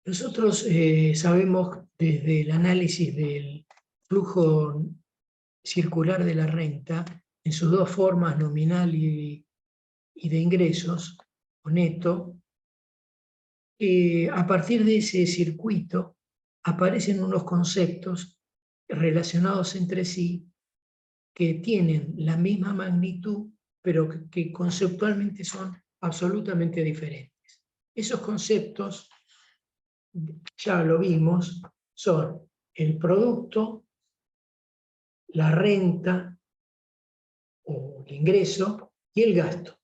Nosotros sabemos desde el análisis del flujo circular de la renta, en sus dos formas, nominal y de ingresos, o neto, a partir de ese circuito aparecen unos conceptos relacionados entre sí que tienen la misma magnitud, pero que conceptualmente son absolutamente diferentes. Esos conceptos, ya lo vimos, son el producto, la renta o el ingreso y el gasto.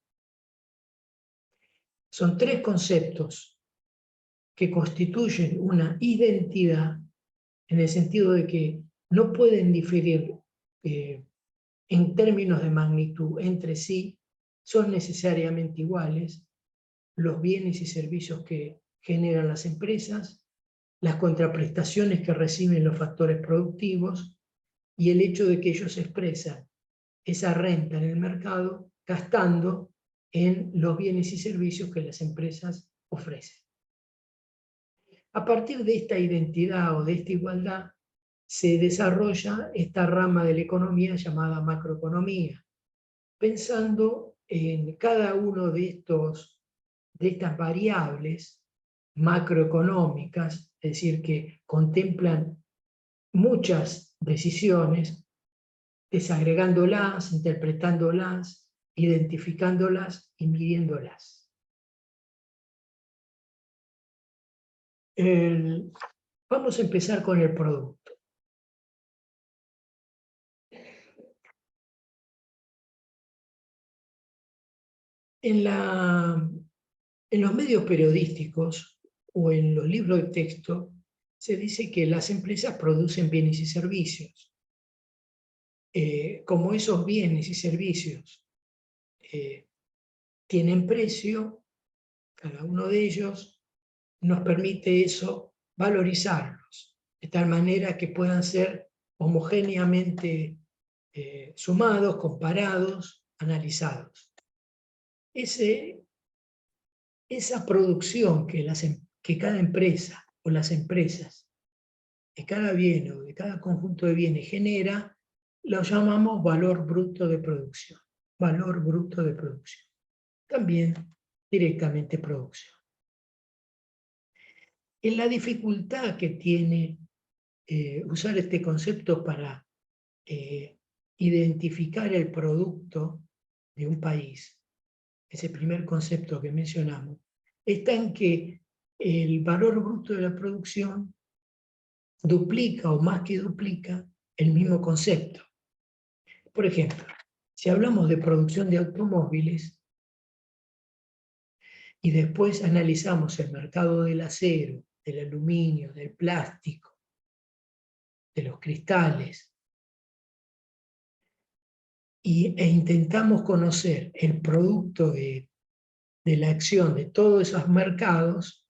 Son tres conceptos que constituyen una identidad en el sentido de que no pueden diferir en términos de magnitud entre sí, son necesariamente iguales los bienes y servicios que generan las empresas, las contraprestaciones que reciben los factores productivos y el hecho de que ellos expresan esa renta en el mercado gastando en los bienes y servicios que las empresas ofrecen. A partir de esta identidad o de esta igualdad se desarrolla esta rama de la economía llamada macroeconomía, pensando en cada uno de estas variables macroeconómicas, es decir, que contemplan muchas decisiones, desagregándolas, interpretándolas, identificándolas y midiéndolas. Vamos a empezar con el producto. En los medios periodísticos o en los libros de texto se dice que las empresas producen bienes y servicios. Como esos bienes y servicios tienen precio, cada uno de ellos nos permite eso valorizarlos, de tal manera que puedan ser homogéneamente sumados, comparados, analizados. Esa producción que cada empresa o las empresas de cada bien o de cada conjunto de bienes genera, lo llamamos valor bruto de producción. Valor bruto de producción. También directamente producción. En la dificultad que tiene usar este concepto para identificar el producto de un país, ese primer concepto que mencionamos, está en que el valor bruto de la producción duplica o más que duplica el mismo concepto. Por ejemplo, si hablamos de producción de automóviles y después analizamos el mercado del acero, del aluminio, del plástico, de los cristales, e intentamos conocer el producto de la acción de todos esos mercados,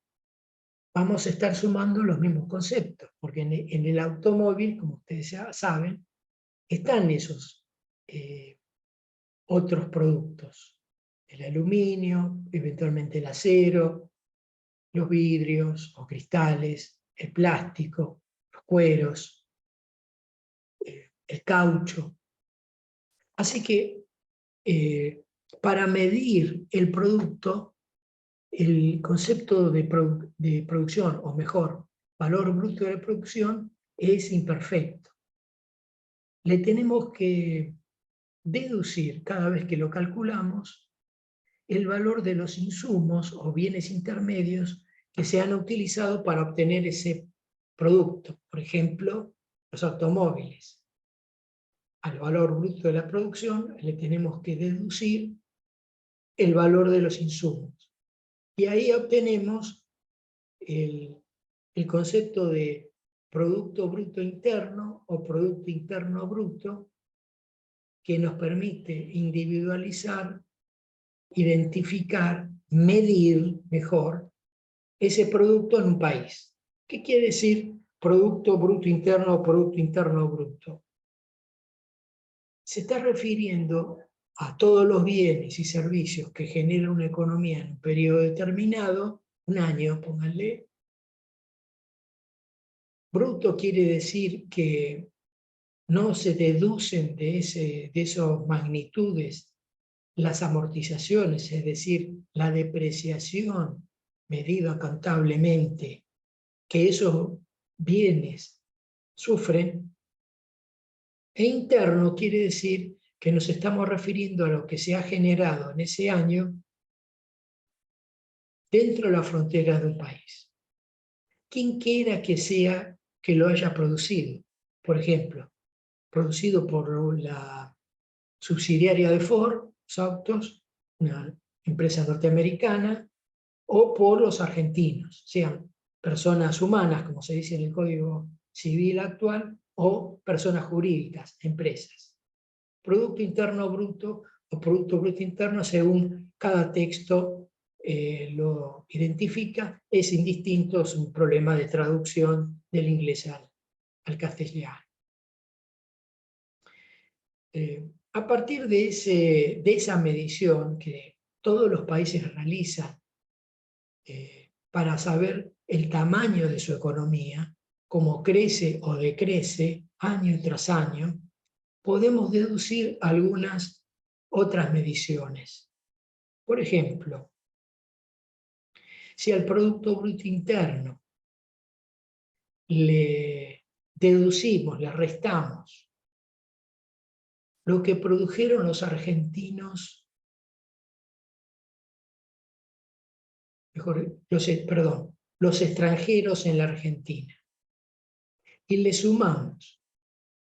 vamos a estar sumando los mismos conceptos, porque en el automóvil, como ustedes ya saben, están esos otros productos, el aluminio, eventualmente el acero, los vidrios o cristales, el plástico, los cueros, el caucho. Así que para medir el producto, el concepto de producción, o mejor, valor bruto de la producción, es imperfecto. Le tenemos que deducir cada vez que lo calculamos el valor de los insumos o bienes intermedios que se han utilizado para obtener ese producto. Por ejemplo, los automóviles. Al valor bruto de la producción le tenemos que deducir el valor de los insumos. Y ahí obtenemos el concepto de producto bruto interno o producto interno bruto, que nos permite individualizar, identificar, medir mejor ese producto en un país. ¿Qué quiere decir producto bruto interno o producto interno bruto? Se está refiriendo a todos los bienes y servicios que genera una economía en un periodo determinado, un año, pónganle, Bruto quiere decir que no se deducen de esas magnitudes las amortizaciones, es decir, la depreciación medida contablemente que esos bienes sufren. E interno quiere decir que nos estamos refiriendo a lo que se ha generado en ese año dentro de la frontera de un país. Quien quiera que sea que lo haya producido, por ejemplo, producido por la subsidiaria de Ford, los autos, una empresa norteamericana, o por los argentinos, sean personas humanas, como se dice en el Código Civil actual, o personas jurídicas, empresas. Producto Interno Bruto o Producto Bruto Interno, según cada texto lo identifica, es indistinto, es un problema de traducción del inglés al castellano. A partir de esa medición que todos los países realizan para saber el tamaño de su economía, cómo crece o decrece año tras año, podemos deducir algunas otras mediciones. Por ejemplo, si al Producto Bruto Interno le deducimos, le restamos lo que produjeron los argentinos, los extranjeros en la Argentina, y le sumamos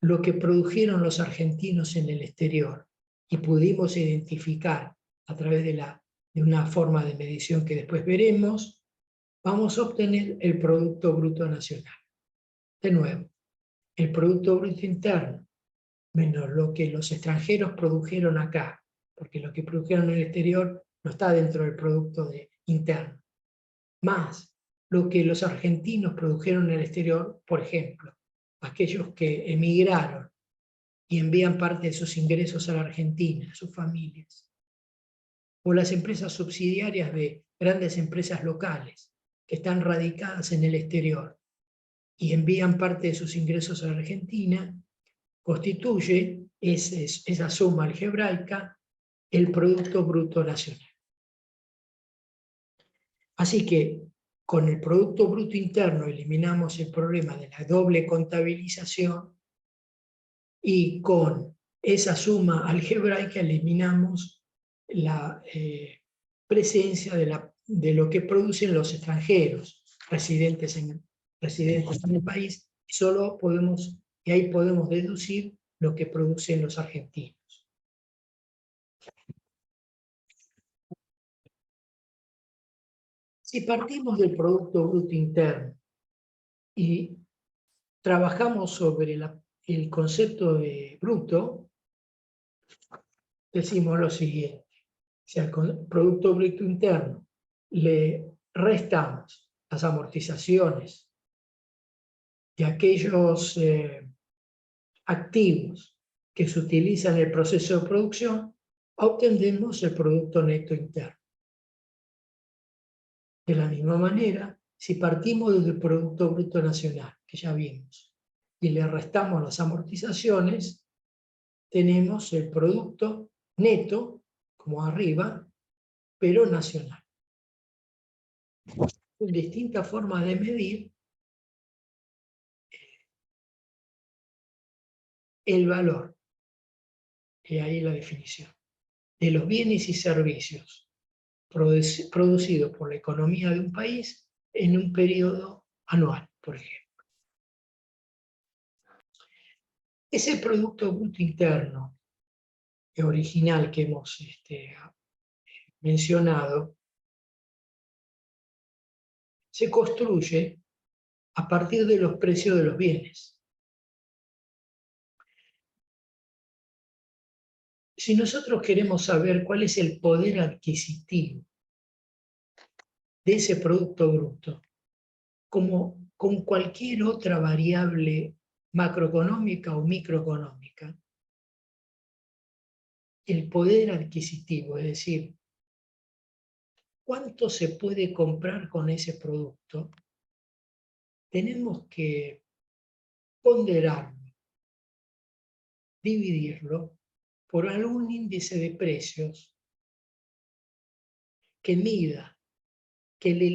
lo que produjeron los argentinos en el exterior, y pudimos identificar a través de una forma de medición que después veremos, vamos a obtener el Producto Bruto Nacional. De nuevo, el Producto Bruto Interno menos lo que los extranjeros produjeron acá, porque lo que produjeron en el exterior no está dentro del Producto Interno, más lo que los argentinos produjeron en el exterior, por ejemplo, aquellos que emigraron y envían parte de sus ingresos a la Argentina, a sus familias, o las empresas subsidiarias de grandes empresas locales que están radicadas en el exterior y envían parte de sus ingresos a la Argentina, constituye esa suma algebraica el Producto Bruto Nacional. Así que con el Producto Bruto Interno eliminamos el problema de la doble contabilización, y con esa suma algebraica eliminamos la presencia de lo que producen los extranjeros residentes en el país, y ahí podemos deducir lo que producen los argentinos. Si partimos del Producto Bruto Interno y trabajamos sobre el concepto de bruto, decimos lo siguiente: si al Producto Bruto Interno le restamos las amortizaciones de aquellos activos que se utilizan en el proceso de producción, obtendremos el Producto Neto Interno. De la misma manera, si partimos del Producto Bruto Nacional, que ya vimos, y le restamos las amortizaciones, tenemos el Producto Neto, como arriba, pero nacional. Con distintas formas de medir el valor, y ahí la definición, de los bienes y servicios producidos por la economía de un país en un periodo anual, por ejemplo. Ese Producto Bruto Interno original que hemos mencionado se construye a partir de los precios de los bienes. Si nosotros queremos saber cuál es el poder adquisitivo de ese Producto Bruto, como con cualquier otra variable macroeconómica o microeconómica, el poder adquisitivo, es decir, cuánto se puede comprar con ese producto, tenemos que ponderarlo, dividirlo por algún índice de precios que mida, que le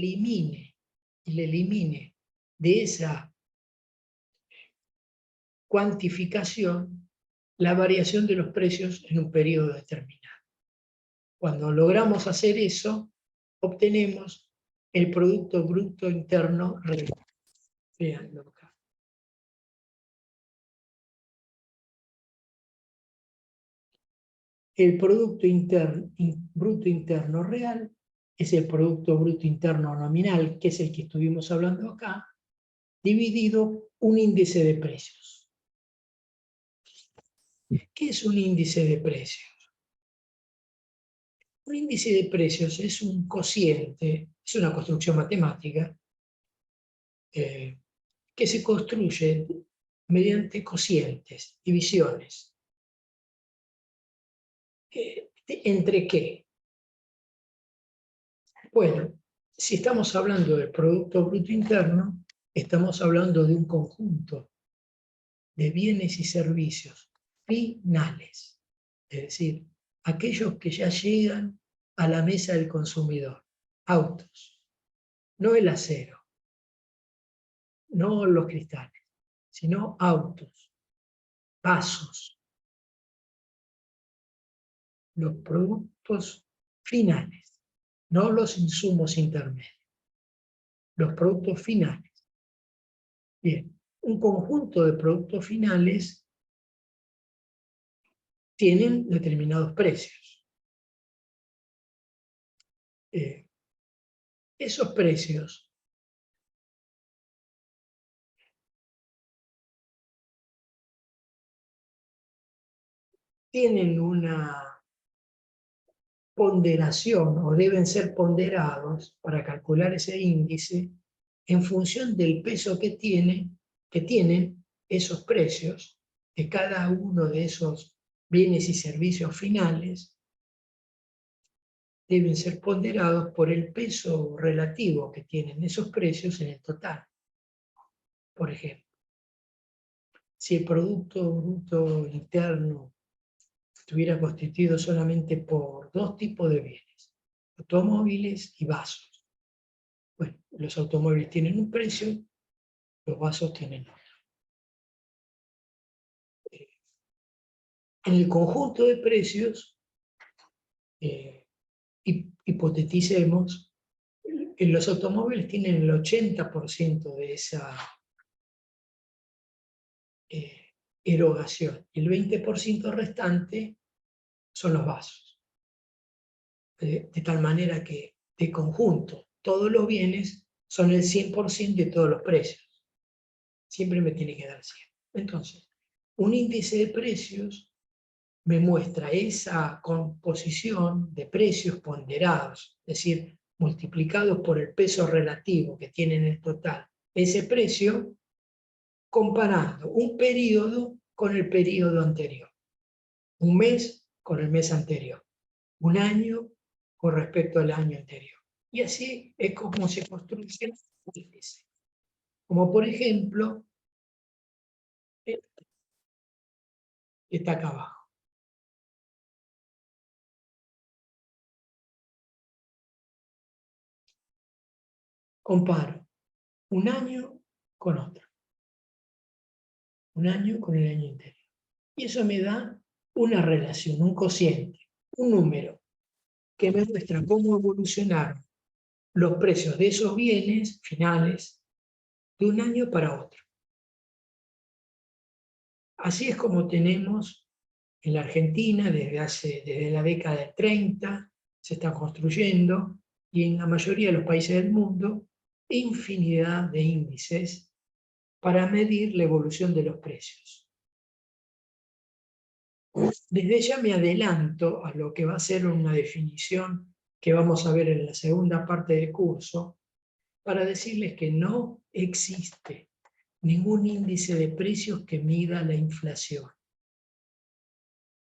elimine de esa cuantificación la variación de los precios en un periodo determinado. Cuando logramos hacer eso, obtenemos el Producto Bruto Interno Real. Veanlo acá. El Producto Bruto Interno Real es el Producto Bruto Interno Nominal, que es el que estuvimos hablando acá, dividido un índice de precios. ¿Qué es un índice de precios? Un índice de precios es un cociente, es una construcción matemática que se construye mediante cocientes, divisiones. ¿Entre qué? Bueno, si estamos hablando del Producto Bruto Interno, estamos hablando de un conjunto de bienes y servicios finales, es decir, aquellos que ya llegan a la mesa del consumidor. Autos, no el acero, no los cristales, sino autos, vasos, los productos finales, no los insumos intermedios, los productos finales. Bien, un conjunto de productos finales tienen determinados precios. Esos precios tienen una ponderación o deben ser ponderados para calcular ese índice en función del peso que tienen esos precios de cada uno de esos bienes y servicios finales. Deben ser ponderados por el peso relativo que tienen esos precios en el total. Por ejemplo, si el Producto Bruto Interno estuviera constituido solamente por dos tipos de bienes, automóviles y vasos. Bueno, los automóviles tienen un precio, los vasos tienen otro. En el conjunto de precios, hipoteticemos, los automóviles tienen el 80% de esa erogación. El 20% restante son los vasos. De tal manera que, de conjunto, todos los bienes son el 100% de todos los precios. Siempre me tiene que dar 100. Entonces, un índice de precios me muestra esa composición de precios ponderados, es decir, multiplicados por el peso relativo que tiene en el total ese precio, comparando un periodo con el periodo anterior, un mes con el mes anterior, un año con respecto al año anterior. Y así es como se construye un índice. Como por ejemplo, está acá abajo. Comparo un año con otro, un año con el año anterior. Y eso me da una relación, un cociente, un número que me muestra cómo evolucionaron los precios de esos bienes finales de un año para otro. Así es como tenemos en la Argentina desde la década del 30, se está construyendo, y en la mayoría de los países del mundo, infinidad de índices para medir la evolución de los precios. Desde ya me adelanto a lo que va a ser una definición que vamos a ver en la segunda parte del curso, para decirles que no existe ningún índice de precios que mida la inflación.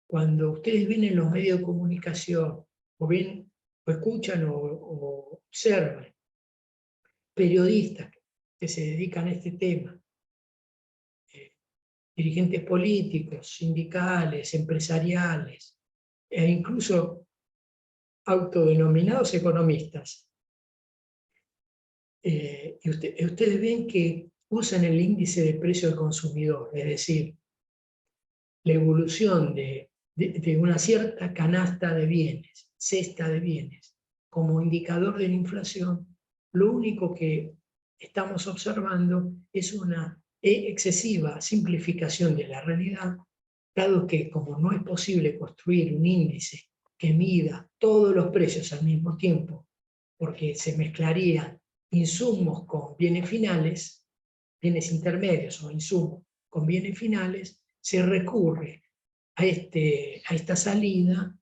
Cuando ustedes ven en los medios de comunicación, o ven, o escuchan, o observan periodistas que se dedican a este tema, dirigentes políticos, sindicales, empresariales, e incluso autodenominados economistas. Y ustedes ven que usan el índice de precio del consumidor, es decir, la evolución de una cierta canasta de bienes, cesta de bienes, como indicador de la inflación. Lo único que estamos observando es una excesiva simplificación de la realidad, dado que como no es posible construir un índice que mida todos los precios al mismo tiempo, porque se mezclarían insumos con bienes finales, bienes intermedios o insumos con bienes finales, se recurre a esta salida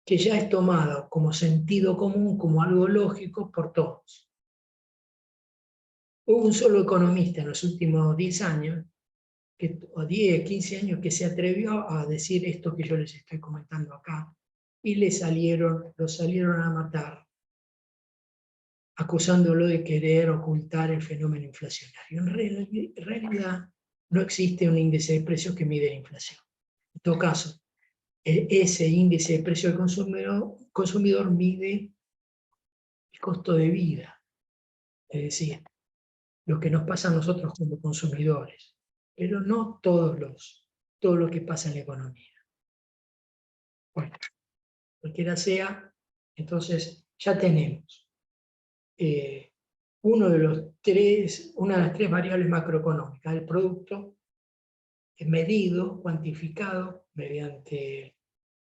que ya es tomada como sentido común, como algo lógico por todos. Hubo un solo economista en los últimos 10 años, o 10, 15 años, que se atrevió a decir esto que yo les estoy comentando acá, y lo salieron a matar, acusándolo de querer ocultar el fenómeno inflacionario. En realidad, no existe un índice de precios que mide la inflación. En todo caso, ese índice de precio del consumidor mide el costo de vida, es decir, lo que nos pasa a nosotros como consumidores, pero no todo lo que pasa en la economía. Bueno, cualquiera sea, entonces ya tenemos una de las tres variables macroeconómicas, el producto medido, cuantificado mediante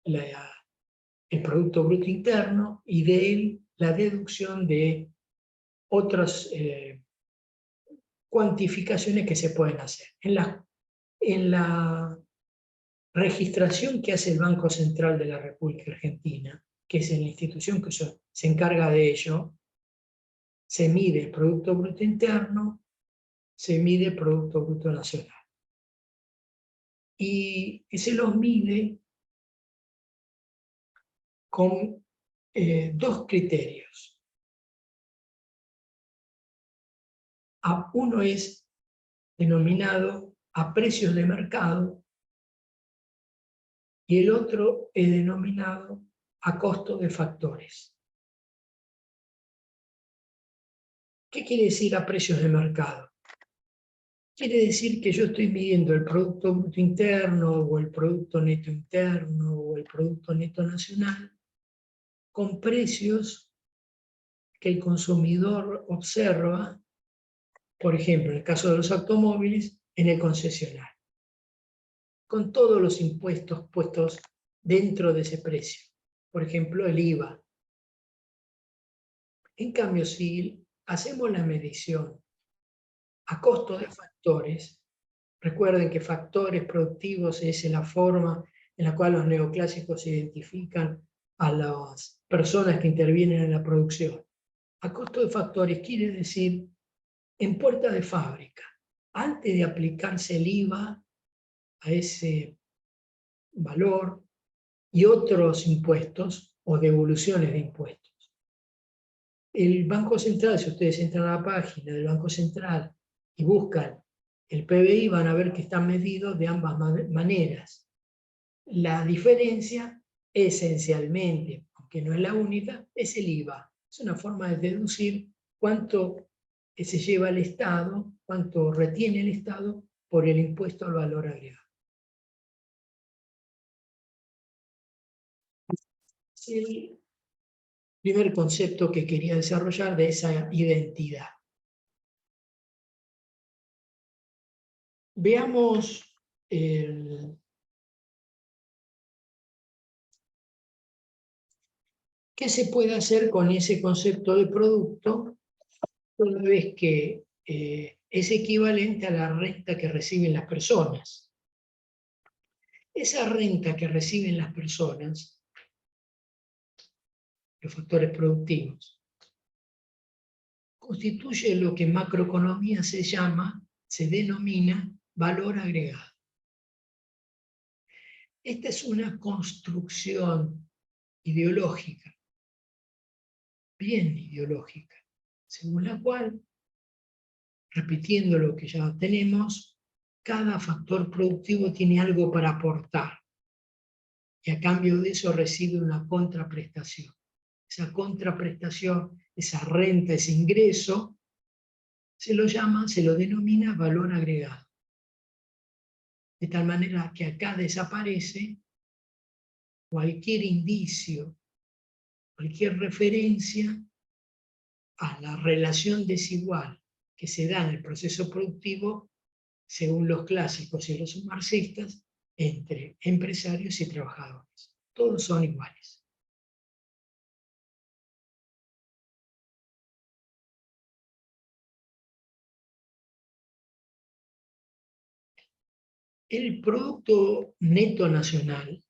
el Producto Bruto Interno, y de él la deducción de otras cuantificaciones que se pueden hacer. En la registración que hace el Banco Central de la República Argentina, que es la institución que se encarga de ello, se mide el Producto Bruto Interno, se mide el Producto Bruto Nacional. Y se los mide con dos criterios. Uno es denominado a precios de mercado y el otro es denominado a costo de factores. ¿Qué quiere decir a precios de mercado? Quiere decir que yo estoy midiendo el Producto Bruto Interno o el Producto Neto Interno o el Producto Neto Nacional con precios que el consumidor observa, por ejemplo, en el caso de los automóviles, en el concesionario, con todos los impuestos puestos dentro de ese precio. Por ejemplo, el IVA. En cambio, si hacemos la medición a costo de factores, recuerden que factores productivos es la forma en la cual los neoclásicos identifican a las personas que intervienen en la producción. A costo de factores quiere decir en puerta de fábrica, antes de aplicarse el IVA a ese valor y otros impuestos o devoluciones de impuestos. El Banco Central, si ustedes entran a la página del Banco Central y buscan el PBI, van a ver que están medidos de ambas maneras. La diferencia, esencialmente, aunque no es la única, es el IVA. Es una forma de deducir cuánto se lleva el Estado, cuánto retiene el Estado por el impuesto al valor agregado. Es el primer concepto que quería desarrollar de esa identidad. Veamos qué se puede hacer con ese concepto de producto, toda vez que es equivalente a la renta que reciben las personas. Esa renta que reciben las personas, los factores productivos, constituye lo que en macroeconomía se denomina valor agregado. Esta es una construcción ideológica, bien ideológica, según la cual, repitiendo lo que ya tenemos, cada factor productivo tiene algo para aportar y a cambio de eso recibe una contraprestación. Esa contraprestación, esa renta, ese ingreso, se lo denomina valor agregado. De tal manera que acá desaparece cualquier indicio, cualquier referencia a la relación desigual que se da en el proceso productivo, según los clásicos y los marxistas, entre empresarios y trabajadores. Todos son iguales. El Producto Neto Nacional,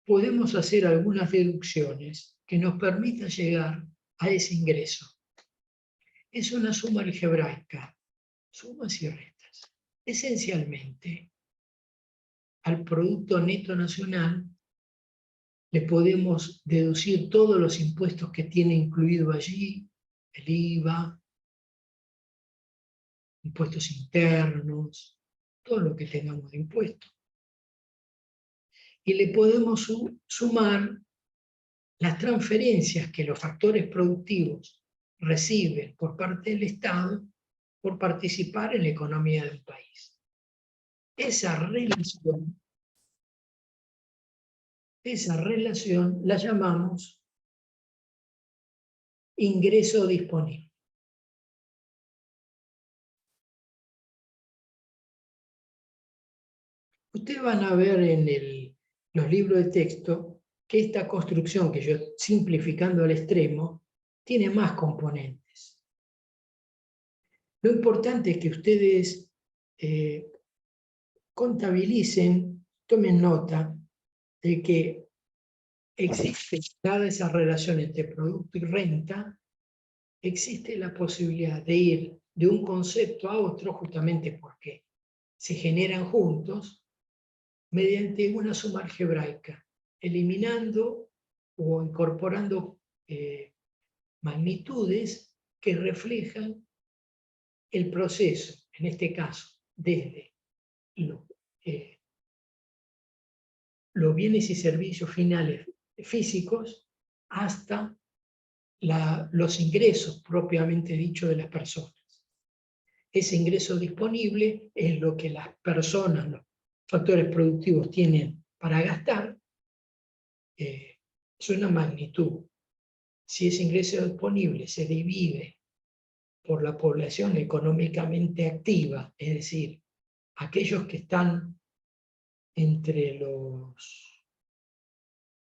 podemos hacer algunas deducciones que nos permitan llegar a ese ingreso. Es una suma algebraica, sumas y restas. Esencialmente, al Producto Neto Nacional le podemos deducir todos los impuestos que tiene incluido allí, el IVA, impuestos internos, todo lo que tengamos de impuestos. Y le podemos sumar las transferencias que los factores productivos reciben por parte del Estado por participar en la economía del país. Esa relación la llamamos ingreso disponible. Ustedes van a ver en los libros de texto que esta construcción, que yo simplificando al extremo, tiene más componentes. Lo importante es que ustedes contabilicen, tomen nota de que existe, dada esa relación entre producto y renta, existe la posibilidad de ir de un concepto a otro justamente porque se generan juntos mediante una suma algebraica, eliminando o incorporando magnitudes que reflejan el proceso, en este caso, desde los bienes y servicios finales físicos hasta los ingresos propiamente dicho de las personas. Ese ingreso disponible es lo que las personas, los factores productivos tienen para gastar, es una magnitud. Si ese ingreso disponible se divide por la población económicamente activa, es decir, aquellos que están entre los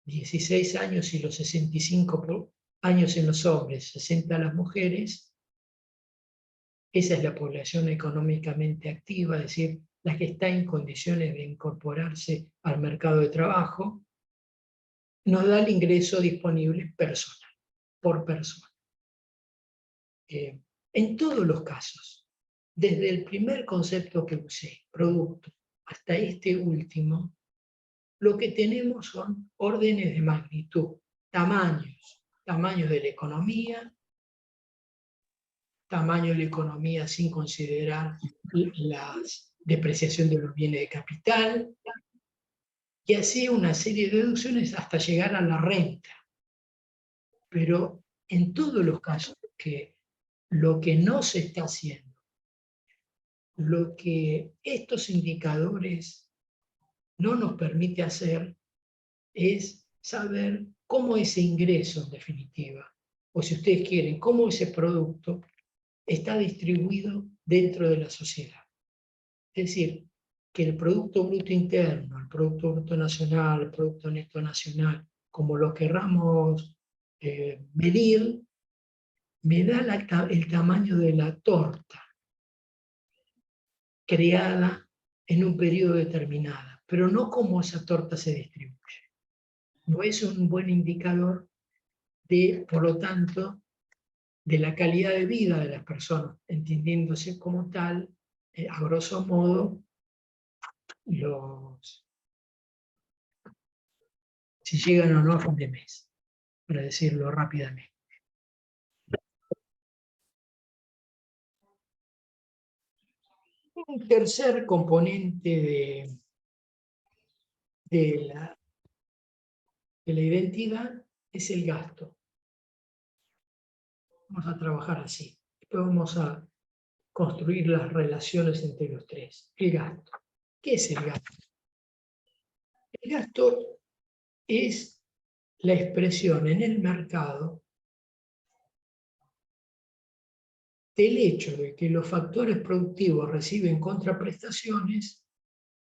16 años y los 65 años en los hombres, 60 las mujeres, esa es la población económicamente activa, es decir, la que está en condiciones de incorporarse al mercado de trabajo, nos da el ingreso disponible personal, por persona. En todos los casos, desde el primer concepto que usé, producto, hasta este último, lo que tenemos son órdenes de magnitud, tamaños de la economía, tamaño de la economía sin considerar la depreciación de los bienes de capital, y así una serie de deducciones hasta llegar a la renta. Pero en todos los casos, que lo que no se está haciendo, lo que estos indicadores no nos permite hacer es saber cómo ese ingreso, en definitiva, o si ustedes quieren, cómo ese producto está distribuido dentro de la sociedad. Es decir, que el Producto Bruto Interno, el Producto Bruto Nacional, el Producto Neto Nacional, como lo querramos medir, me da el tamaño de la torta creada en un periodo determinado, pero no cómo esa torta se distribuye. No es un buen indicador de, por lo tanto, de la calidad de vida de las personas, entendiéndose como tal, a grosso modo, si llegan o no a fin de mes, para decirlo rápidamente. Un tercer componente de la identidad es el gasto. Vamos a trabajar así. Después vamos a construir las relaciones entre los tres. El gasto. ¿Qué es el gasto? El gasto es la expresión en el mercado del hecho de que los factores productivos reciben contraprestaciones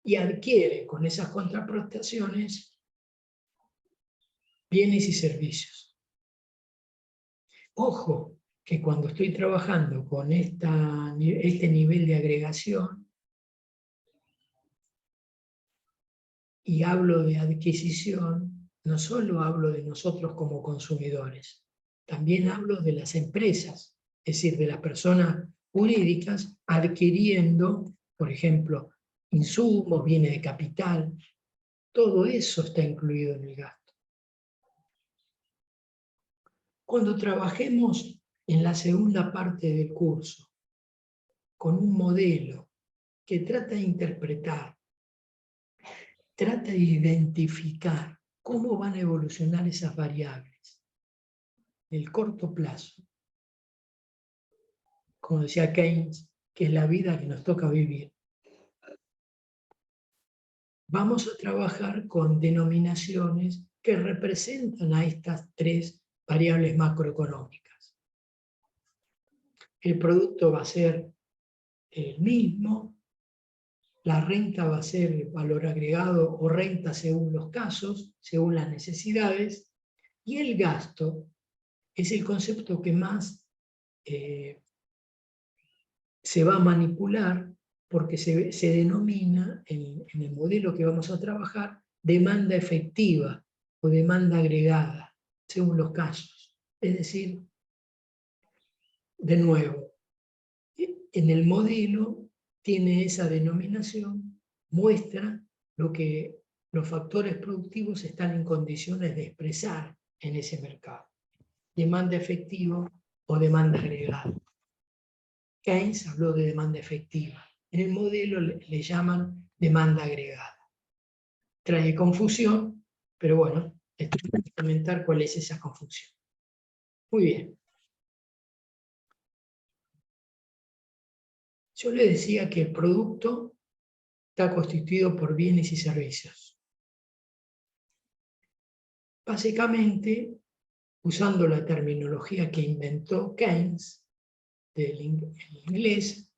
y adquieren con esas contraprestaciones bienes y servicios. Ojo, que cuando estoy trabajando con este nivel de agregación y hablo de adquisición, no solo hablo de nosotros como consumidores, también hablo de las empresas, es decir, de las personas jurídicas adquiriendo, por ejemplo, insumos, bienes de capital, todo eso está incluido en el gasto. Cuando trabajemos en la segunda parte del curso con un modelo que trata de interpretar, trata de identificar cómo van a evolucionar esas variables en el corto plazo, como decía Keynes, que es la vida que nos toca vivir. Vamos a trabajar con denominaciones que representan a estas tres variables macroeconómicas. El producto va a ser el mismo, la renta va a ser valor agregado o renta según los casos, según las necesidades, y el gasto es el concepto que más se va a manipular porque se denomina en el modelo que vamos a trabajar demanda efectiva o demanda agregada, según los casos. Es decir, de nuevo, en el modelo tiene esa denominación, muestra lo que los factores productivos están en condiciones de expresar en ese mercado. Demanda efectiva o demanda agregada. Keynes habló de demanda efectiva. En el modelo le llaman demanda agregada. Trae confusión, pero bueno, esto es para comentar cuál es esa confusión. Muy bien. Yo le decía que el producto está constituido por bienes y servicios. Básicamente, usando la terminología que inventó Keynes, del inglés,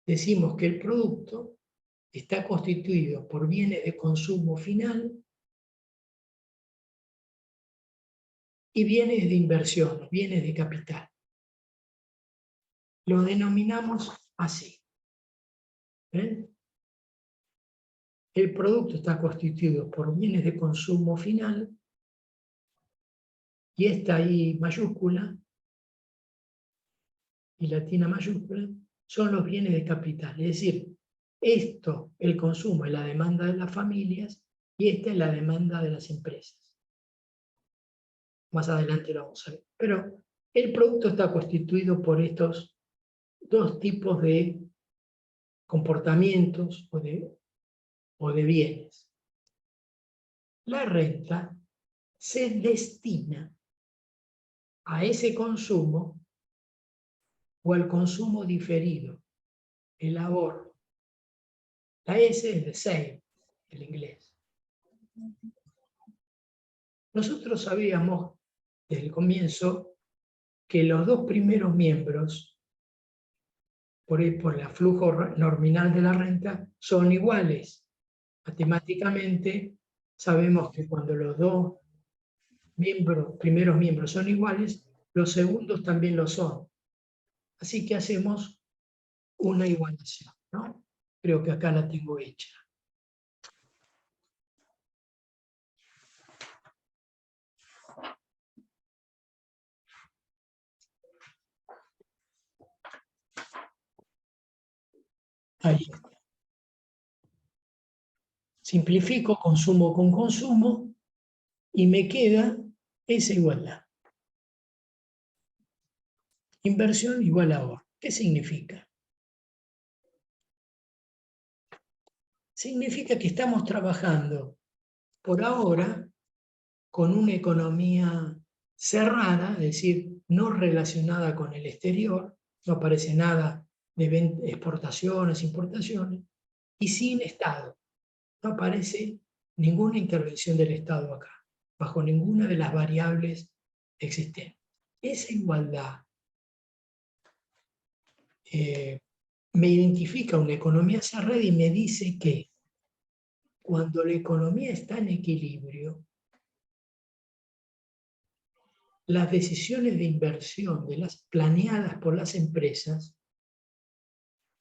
decimos que el producto está constituido por bienes de consumo final y bienes de inversión, bienes de capital. Lo denominamos así. ¿Ven? El producto está constituido por bienes de consumo final y esta I mayúscula y latina mayúscula son los bienes de capital. Es decir, esto, el consumo, es la demanda de las familias y esta es la demanda de las empresas. Más adelante lo vamos a ver. Pero el producto está constituido por estos dos tipos de comportamientos o de bienes. La renta se destina a ese consumo o al consumo diferido, el ahorro. La S es de save, el inglés. Nosotros sabíamos desde el comienzo que los dos primeros miembros, por el flujo nominal de la renta, son iguales. Matemáticamente sabemos que cuando los dos primeros miembros son iguales, los segundos también lo son. Así que hacemos una igualación, ¿no? Creo que acá la tengo hecha. Ahí está. Simplifico consumo con consumo y me queda esa igualdad. Inversión igual a ahorro. ¿Qué significa? significa que estamos trabajando por ahora con una economía cerrada, es decir, no relacionada con el exterior, no aparece nada de exportaciones, importaciones, y sin Estado. No aparece ninguna intervención del Estado acá, bajo ninguna de las variables existentes. Esa igualdad me identifica una economía cerrada y me dice que cuando la economía está en equilibrio, las decisiones de inversión planeadas por las empresas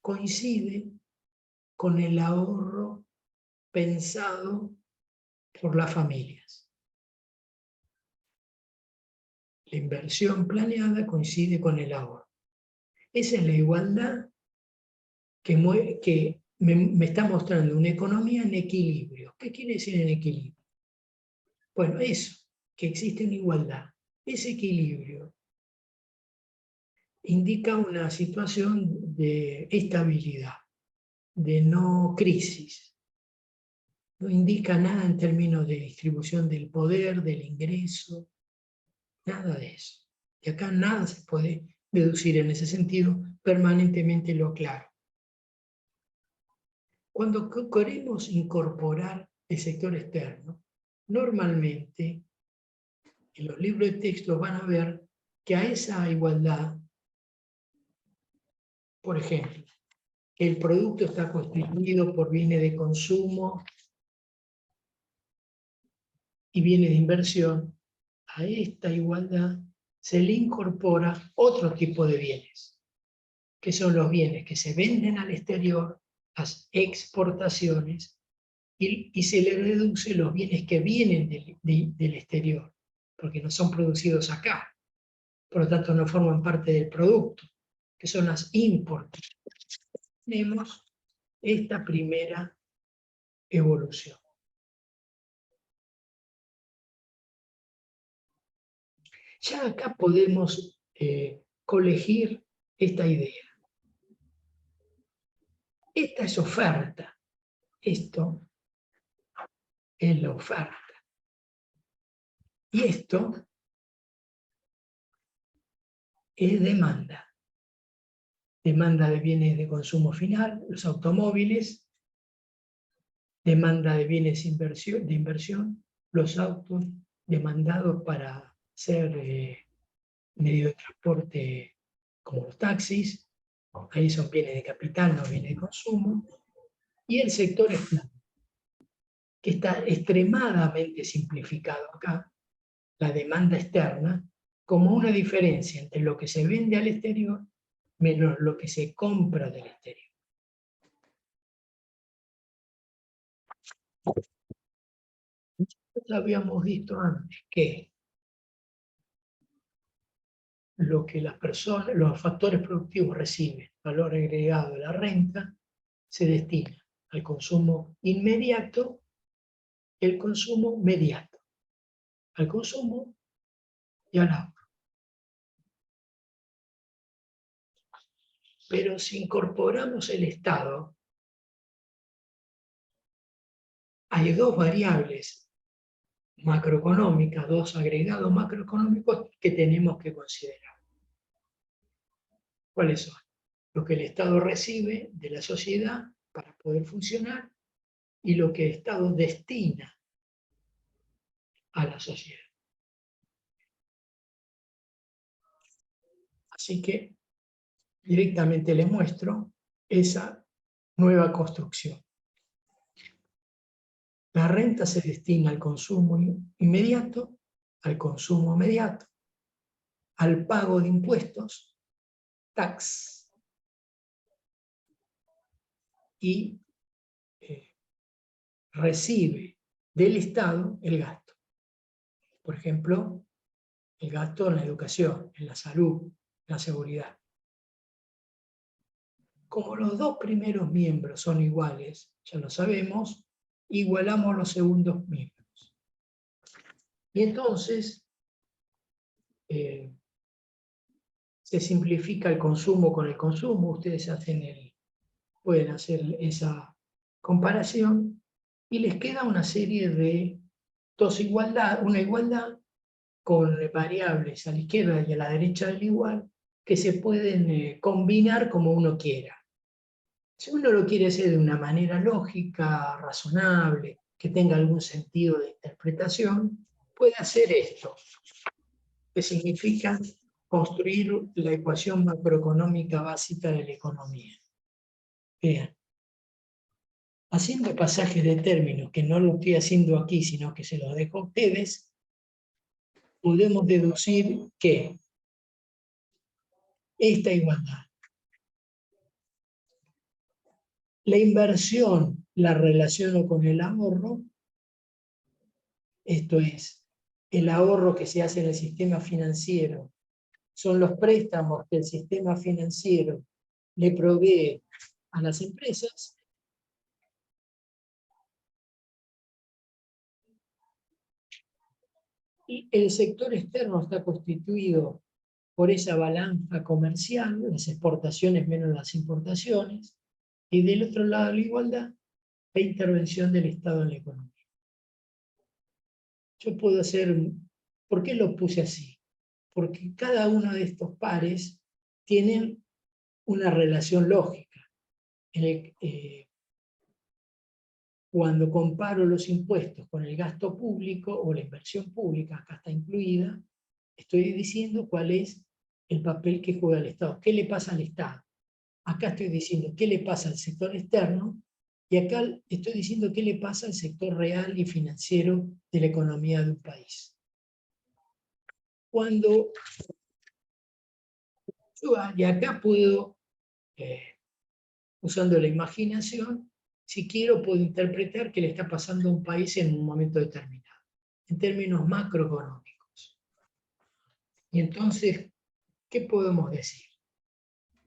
coinciden con el ahorro pensado por las familias. La inversión planeada coincide con el ahorro. Esa es la igualdad que me está mostrando una economía en equilibrio. ¿Qué quiere decir en equilibrio? Bueno, eso, que existe una igualdad. Ese equilibrio indica una situación de estabilidad, de no crisis. No indica nada en términos de distribución del poder, del ingreso, nada de eso. Y acá nada se puede deducir en ese sentido, permanentemente lo claro. Cuando queremos incorporar el sector externo, normalmente en los libros de texto van a ver que a esa igualdad, por ejemplo, el producto está constituido por bienes de consumo y bienes de inversión, a esta igualdad se le incorpora otro tipo de bienes, que son los bienes que se venden al exterior, las exportaciones, y se le reduce los bienes que vienen del exterior, porque no son producidos acá, por lo tanto no forman parte del producto, que son las imports. Tenemos esta primera evolución. Ya acá podemos colegir esta idea. Esta es oferta. Esto es la oferta. Y esto es demanda. Demanda de bienes de consumo final, los automóviles. Demanda de bienes de inversión, los autos demandados para ser medio de transporte como los taxis. Ahí son bienes de capital, no bienes de consumo. Y el sector externo, que está extremadamente simplificado acá, la demanda externa, como una diferencia entre lo que se vende al exterior menos lo que se compra del exterior. Nosotros habíamos visto antes que lo que las personas, los factores productivos reciben, valor agregado de la renta, se destina al consumo inmediato, el consumo mediato, al consumo y al ahorro. Pero si incorporamos el Estado, hay dos variables macroeconómicas, dos agregados macroeconómicos que tenemos que considerar. ¿Cuáles son? Lo que el Estado recibe de la sociedad para poder funcionar y lo que el Estado destina a la sociedad. Así que directamente le muestro esa nueva construcción. La renta se destina al consumo inmediato, al consumo inmediato, al pago de impuestos, tax, y recibe del Estado el gasto. Por ejemplo, el gasto en la educación, en la salud, en la seguridad. Como los dos primeros miembros son iguales, ya lo sabemos, igualamos los segundos miembros. Y entonces se simplifica el consumo con el consumo. Ustedes pueden hacer esa comparación y les queda una serie de una igualdad con variables a la izquierda y a la derecha del igual que se pueden combinar como uno quiera. Si uno lo quiere hacer de una manera lógica, razonable, que tenga algún sentido de interpretación, puede hacer esto, que significa construir la ecuación macroeconómica básica de la economía. Vean, haciendo pasajes de términos, que no lo estoy haciendo aquí, sino que se los dejo a ustedes, podemos deducir que esta igualdad, la inversión la relaciono con el ahorro, esto es, el ahorro que se hace en el sistema financiero, son los préstamos que el sistema financiero le provee a las empresas, y el sector externo está constituido por esa balanza comercial, las exportaciones menos las importaciones, y del otro lado de la igualdad, la intervención del Estado en la economía. Yo puedo hacer, ¿por qué lo puse así? Porque cada uno de estos pares tienen una relación lógica. Cuando comparo los impuestos con el gasto público o la inversión pública, acá está incluida, estoy diciendo cuál es el papel que juega el Estado. ¿Qué le pasa al Estado? Acá estoy diciendo qué le pasa al sector externo y acá estoy diciendo qué le pasa al sector real y financiero de la economía de un país. Cuando yo, y acá puedo, usando la imaginación, si quiero puedo interpretar qué le está pasando a un país en un momento determinado, en términos macroeconómicos. Y entonces, ¿qué podemos decir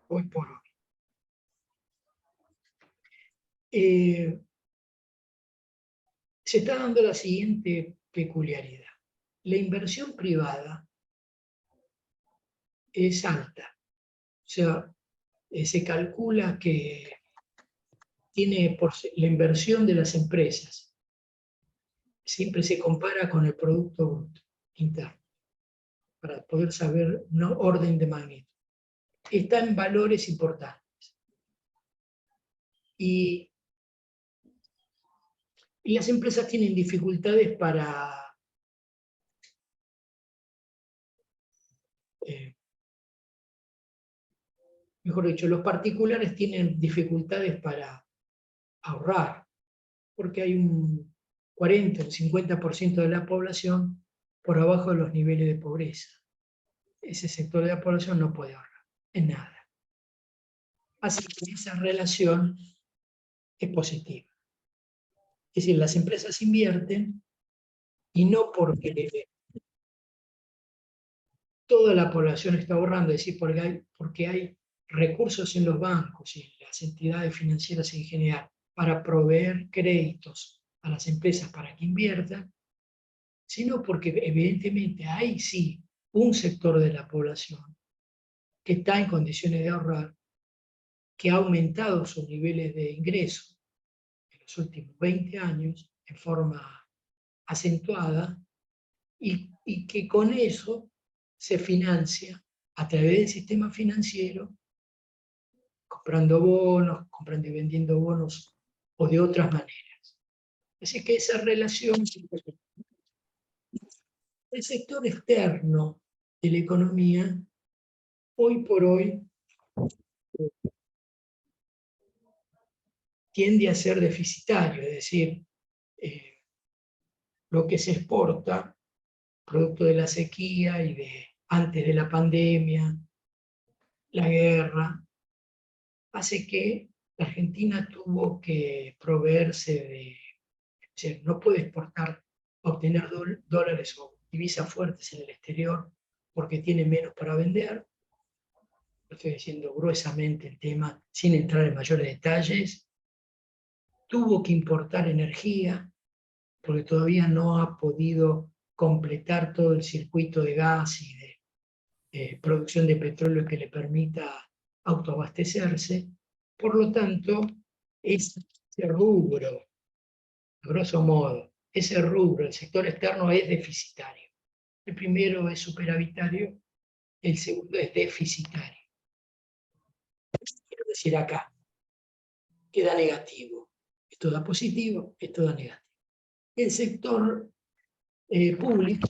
hoy por hoy? Se está dando la siguiente peculiaridad. La inversión privada es alta. O sea, se calcula que tiene la inversión de las empresas. Siempre se compara con el Producto Bruto Interno, para poder saber un orden de magnitud. Está en valores importantes. Y las empresas tienen dificultades para mejor dicho, los particulares tienen dificultades para ahorrar, porque hay un 40 o 50% de la población por abajo de los niveles de pobreza. Ese sector de la población no puede ahorrar en nada. Así que esa relación es positiva. Es decir, las empresas invierten y no porque toda la población está ahorrando, es decir, porque hay recursos en los bancos y en las entidades financieras en general para proveer créditos a las empresas para que inviertan, sino porque evidentemente hay sí un sector de la población que está en condiciones de ahorrar, que ha aumentado sus niveles de ingreso en los últimos 20 años en forma acentuada y que con eso se financia a través del sistema financiero, comprando bonos, comprando y vendiendo bonos o de otras maneras. Así que esa relación, el sector externo de la economía, hoy por hoy, tiende a ser deficitario, es decir, lo que se exporta, producto de la sequía y de antes de la pandemia, la guerra, hace que la Argentina tuvo que proveerse de, o sea, no puede exportar, obtener dólares o divisas fuertes en el exterior porque tiene menos para vender. Estoy diciendo gruesamente el tema sin entrar en mayores detalles. Tuvo que importar energía porque todavía no ha podido completar todo el circuito de gas y de producción de petróleo que le permita autoabastecerse. Por lo tanto, se ese rubro, a grosso modo, ese rubro, el sector externo es deficitario. El primero es superavitario, el segundo es deficitario. Quiero decir acá, queda negativo. Esto da positivo, esto da negativo. El sector público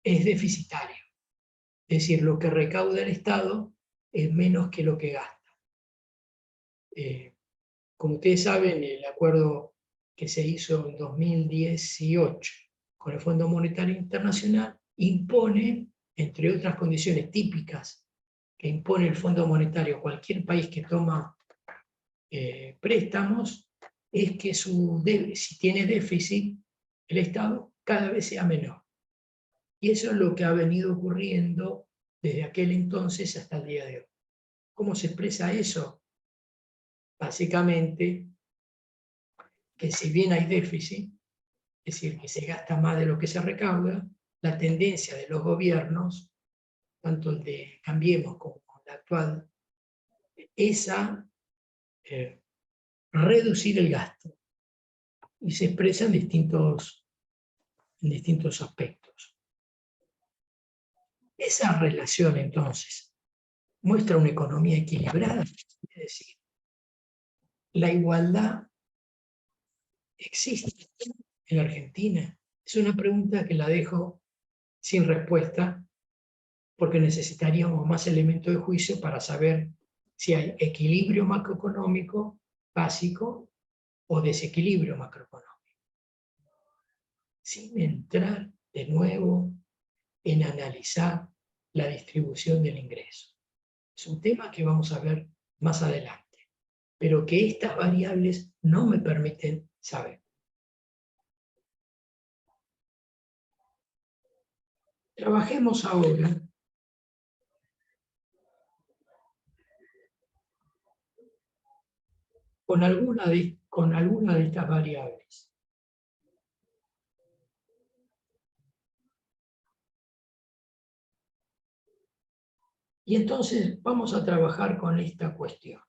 es deficitario. Es decir, lo que recauda el Estado es menos que lo que gasta. Como ustedes saben, el acuerdo que se hizo en 2018 con el Fondo Monetario Internacional impone, entre otras condiciones típicas que impone el Fondo Monetario a cualquier país que toma préstamos, es que si tiene déficit, el Estado cada vez sea menor. Y eso es lo que ha venido ocurriendo desde aquel entonces hasta el día de hoy. ¿Cómo se expresa eso? Básicamente, que si bien hay déficit, es decir, que se gasta más de lo que se recauda, la tendencia de los gobiernos, tanto el de Cambiemos como el actual, es a reducir el gasto. Y se expresa en distintos aspectos. Esa relación, entonces, muestra una economía equilibrada, es decir, la igualdad existe en la Argentina. Es una pregunta que la dejo sin respuesta porque necesitaríamos más elementos de juicio para saber si hay equilibrio macroeconómico básico o desequilibrio macroeconómico. Sin entrar de nuevo en analizar la distribución del ingreso. Es un tema que vamos a ver más adelante, pero que estas variables no me permiten saber. Trabajemos ahora con alguna de estas variables. Y entonces vamos a trabajar con esta cuestión.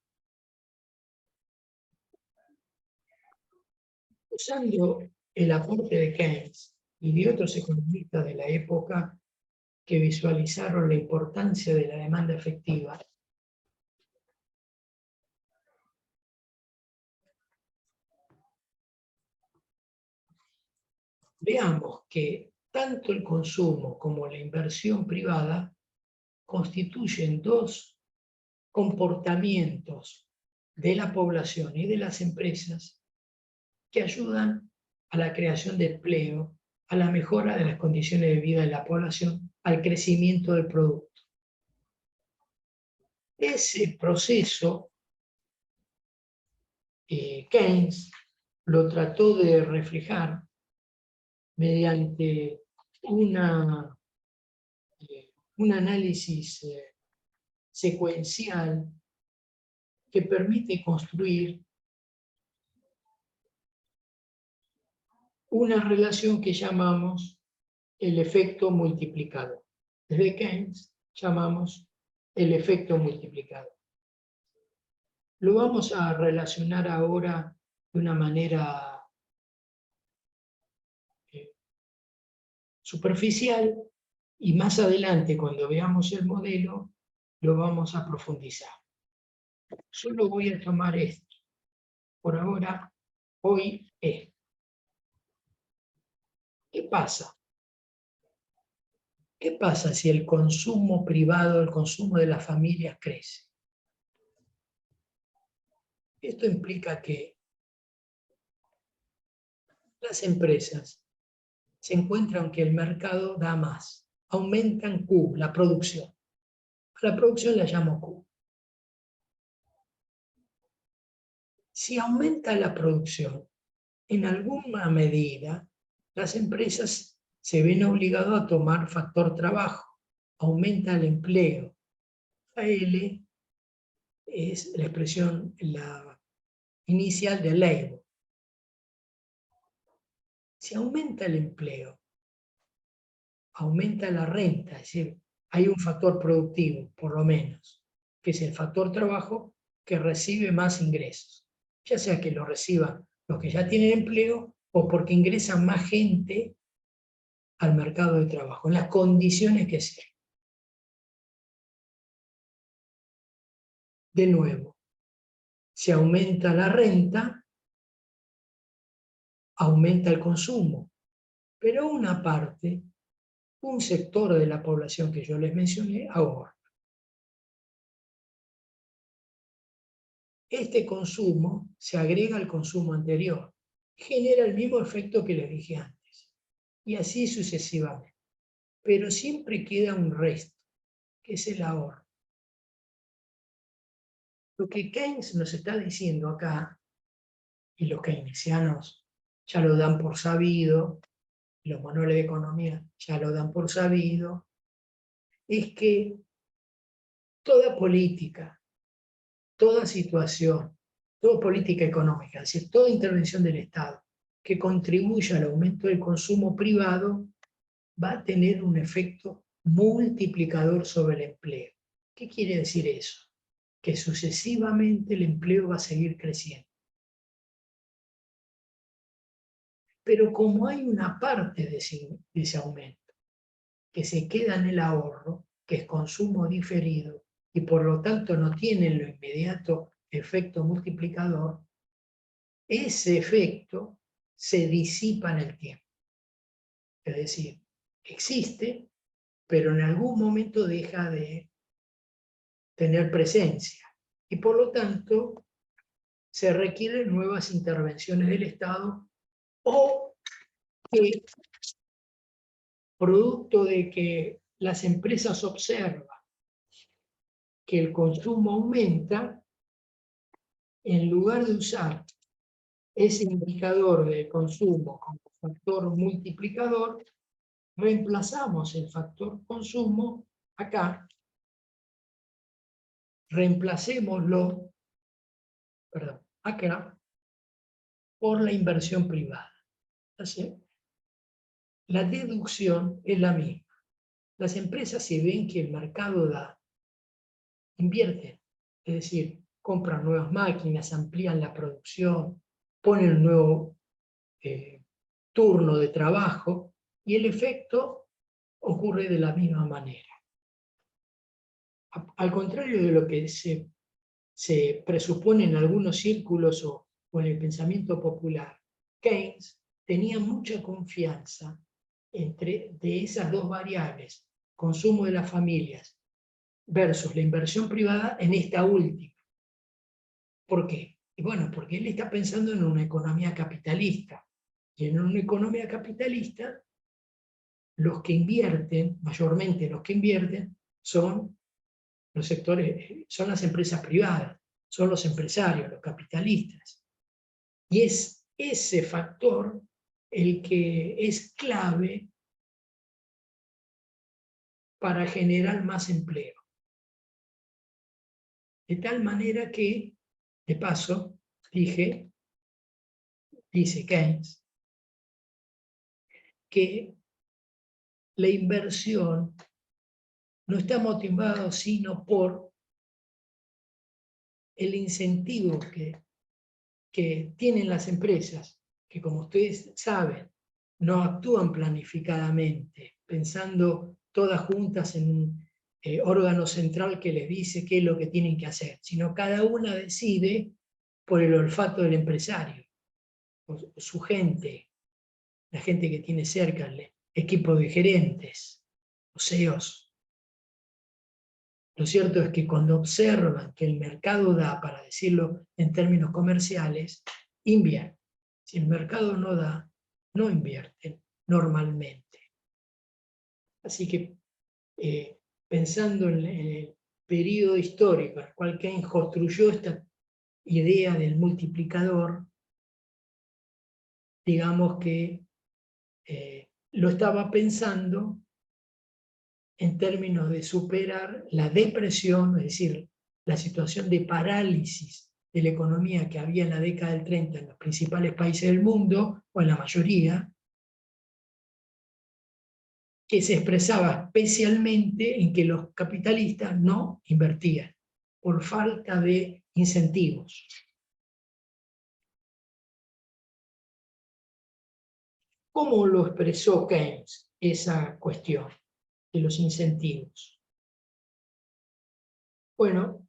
Usando el aporte de Keynes y de otros economistas de la época que visualizaron la importancia de la demanda efectiva, veamos que tanto el consumo como la inversión privada constituyen dos comportamientos de la población y de las empresas que ayudan a la creación de empleo, a la mejora de las condiciones de vida de la población, al crecimiento del producto. Ese proceso, Keynes lo trató de reflejar mediante un análisis secuencial que permite construir una relación que llamamos el efecto multiplicador. Desde Keynes llamamos el efecto multiplicador. Lo vamos a relacionar ahora de una manera superficial y más adelante, cuando veamos el modelo, lo vamos a profundizar. Solo voy a tomar esto. Por ahora, hoy esto. ¿Qué pasa? ¿Qué pasa si el consumo privado, el consumo de las familias crece? Esto implica que las empresas se encuentran que el mercado da más, aumentan Q, la producción. A la producción la llamo Q. Si aumenta la producción, en alguna medida, las empresas se ven obligadas a tomar factor trabajo, aumenta el empleo. L es la expresión inicial de labor. Si aumenta el empleo, aumenta la renta, es decir, hay un factor productivo, por lo menos, que es el factor trabajo que recibe más ingresos. ya sea que lo reciban los que ya tienen empleo o porque ingresan más gente al mercado de trabajo, en las condiciones que sean. De nuevo, si aumenta la renta, aumenta el consumo, pero una parte, un sector de la población que yo les mencioné, ahorra. Este consumo se agrega al consumo anterior, genera el mismo efecto que les dije antes, y así sucesivamente. Pero siempre queda un resto, que es el ahorro. Lo que Keynes nos está diciendo acá, y los keynesianos ya lo dan por sabido, los manuales de economía ya lo dan por sabido, es que toda política, toda situación, toda política económica, es decir, toda intervención del Estado que contribuya al aumento del consumo privado va a tener un efecto multiplicador sobre el empleo. ¿Qué quiere decir eso? Que sucesivamente el empleo va a seguir creciendo. Pero como hay una parte de ese aumento que se queda en el ahorro, que es consumo diferido, y por lo tanto no tiene en lo inmediato efecto multiplicador, ese efecto se disipa en el tiempo. Es decir, existe, pero en algún momento deja de tener presencia. Y por lo tanto, se requieren nuevas intervenciones del Estado o que, producto de que las empresas observan que el consumo aumenta, en lugar de usar ese indicador de consumo como factor multiplicador, reemplazamos el factor consumo acá, reemplacémoslo, perdón, acá, por la inversión privada. ¿Sí? La deducción es la misma. Las empresas, si ven que el mercado da, invierten, es decir, compran nuevas máquinas, amplían la producción, ponen un nuevo turno de trabajo y el efecto ocurre de la misma manera. Al contrario de lo que se presupone en algunos círculos o en el pensamiento popular, Keynes tenía mucha confianza de esas dos variables, consumo de las familias versus la inversión privada, en esta última. ¿Por qué? Y bueno, porque él está pensando en una economía capitalista. Y en una economía capitalista, los que invierten, mayormente los que invierten, son los sectores, son las empresas privadas, son los empresarios, los capitalistas. Y es ese factor el que es clave para generar más empleo. De tal manera que, de paso, dice Keynes, que la inversión no está motivada sino por el incentivo que tienen las empresas, que como ustedes saben, no actúan planificadamente, pensando todas juntas en un órgano central que les dice qué es lo que tienen que hacer, sino cada una decide por el olfato del empresario, o su gente, la gente que tiene cerca, el equipo de gerentes, los CEOs. Lo cierto es que cuando observan que el mercado da, para decirlo en términos comerciales, invierten. Si el mercado no da, no invierten normalmente. Así que pensando en el periodo histórico en el cual Keynes construyó esta idea del multiplicador, digamos que lo estaba pensando en términos de superar la depresión, es decir, la situación de parálisis de la economía que había en la década del 30 en los principales países del mundo, o en la mayoría, que se expresaba especialmente en que los capitalistas no invertían por falta de incentivos. ¿Cómo lo expresó Keynes esa cuestión de los incentivos? Bueno,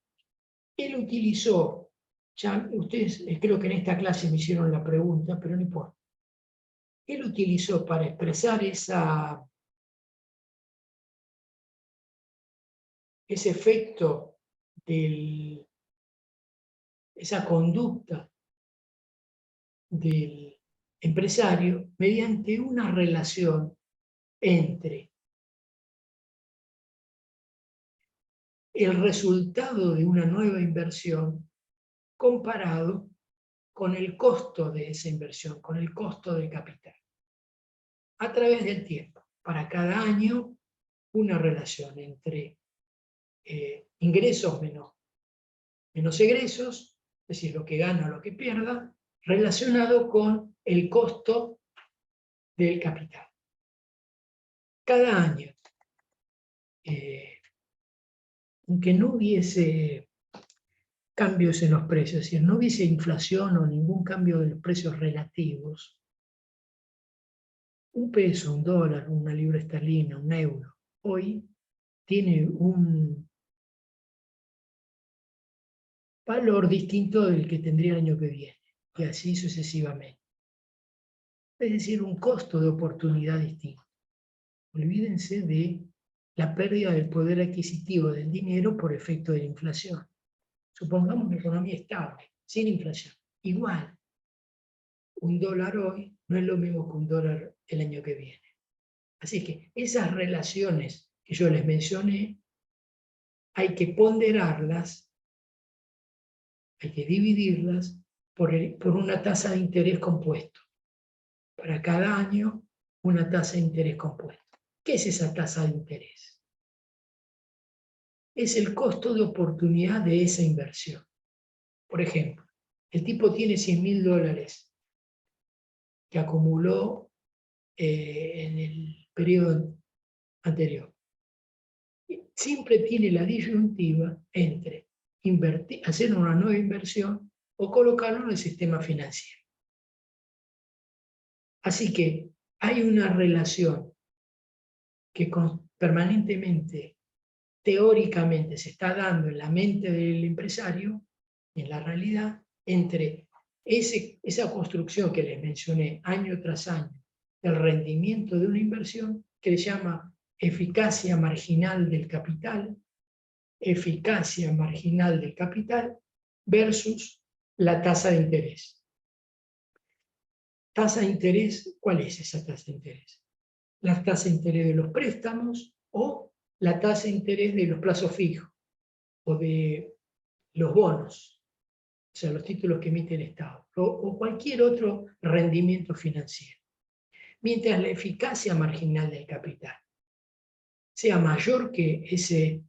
él utilizó, ya ustedes creo que en esta clase me hicieron la pregunta, pero no importa. Él utilizó para expresar ese efecto, esa conducta del empresario mediante una relación entre el resultado de una nueva inversión comparado con el costo de esa inversión, con el costo del capital, a través del tiempo. Para cada año, una relación entre ingresos menos egresos, es decir, lo que gana o lo que pierda, relacionado con el costo del capital. Cada año, aunque no hubiese cambios en los precios, es decir, no hubiese inflación o ningún cambio de los precios relativos, un peso, un dólar, una libra esterlina, un euro, hoy tiene un valor distinto del que tendría el año que viene, y así sucesivamente. Es decir, un costo de oportunidad distinto. Olvídense de la pérdida del poder adquisitivo del dinero por efecto de la inflación. Supongamos una economía estable, sin inflación. Igual, un dólar hoy no es lo mismo que un dólar el año que viene. Así que esas relaciones que yo les mencioné, hay que ponderarlas, hay que dividirlas por una tasa de interés compuesto. Para cada año, una tasa de interés compuesto. ¿Qué es esa tasa de interés? Es el costo de oportunidad de esa inversión. Por ejemplo, el tipo tiene $100.000 que acumuló en el periodo anterior. Siempre tiene la disyuntiva entre hacer una nueva inversión o colocarlo en el sistema financiero. Así que hay una relación que permanentemente, teóricamente, se está dando en la mente del empresario, en la realidad, entre esa construcción que les mencioné año tras año, el rendimiento de una inversión, que le llama eficacia marginal del capital, versus la tasa de interés. Tasa de interés, ¿cuál es esa tasa de interés? La tasa de interés de los préstamos o la tasa de interés de los plazos fijos o de los bonos, o sea, los títulos que emite el Estado, o cualquier otro rendimiento financiero. Mientras la eficacia marginal del capital sea mayor que ese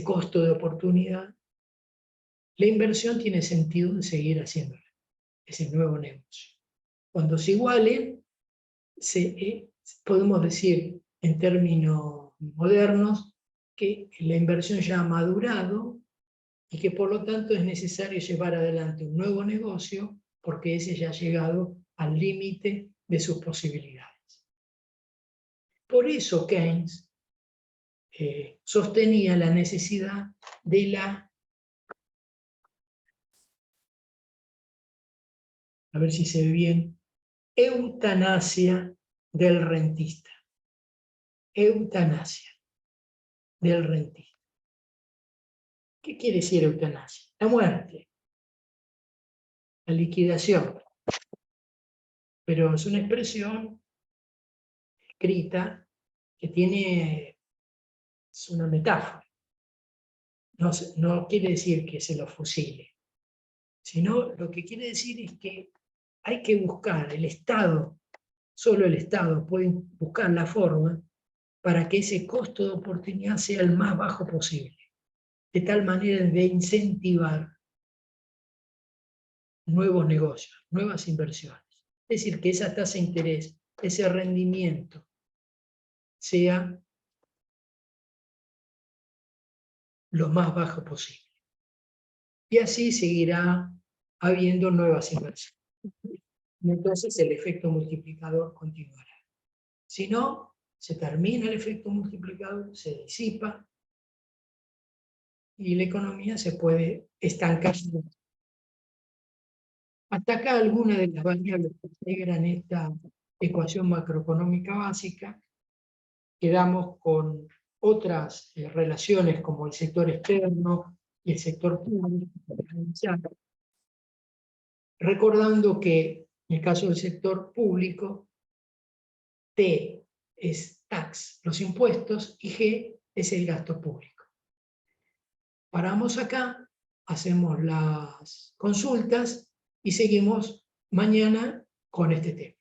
costo de oportunidad, la inversión tiene sentido de seguir haciéndola, ese nuevo negocio. Cuando se igualen, podemos decir en términos modernos que la inversión ya ha madurado y que por lo tanto es necesario llevar adelante un nuevo negocio porque ese ya ha llegado al límite de sus posibilidades. Por eso Keynes sostenía la necesidad de a ver si se ve bien, eutanasia del rentista. Eutanasia del rentista. ¿Qué quiere decir eutanasia? La muerte, la liquidación. Pero es una expresión escrita que es una metáfora. No quiere decir que se lo fusile, sino lo que quiere decir es que hay que buscar el Estado, solo el Estado puede buscar la forma para que ese costo de oportunidad sea el más bajo posible, de tal manera de incentivar nuevos negocios, nuevas inversiones. Es decir, que esa tasa de interés, ese rendimiento, sea lo más bajo posible. Y así seguirá habiendo nuevas inversiones. y entonces el efecto multiplicador continuará. Si no, se termina el efecto multiplicador, se disipa y la economía se puede estancar. Hasta acá algunas de las variables que integran esta ecuación macroeconómica básica. Quedamos con otras relaciones como el sector externo y el sector público, recordando que en el caso del sector público, T es tax, los impuestos, y G es el gasto público. Paramos acá, hacemos las consultas y seguimos mañana con este tema.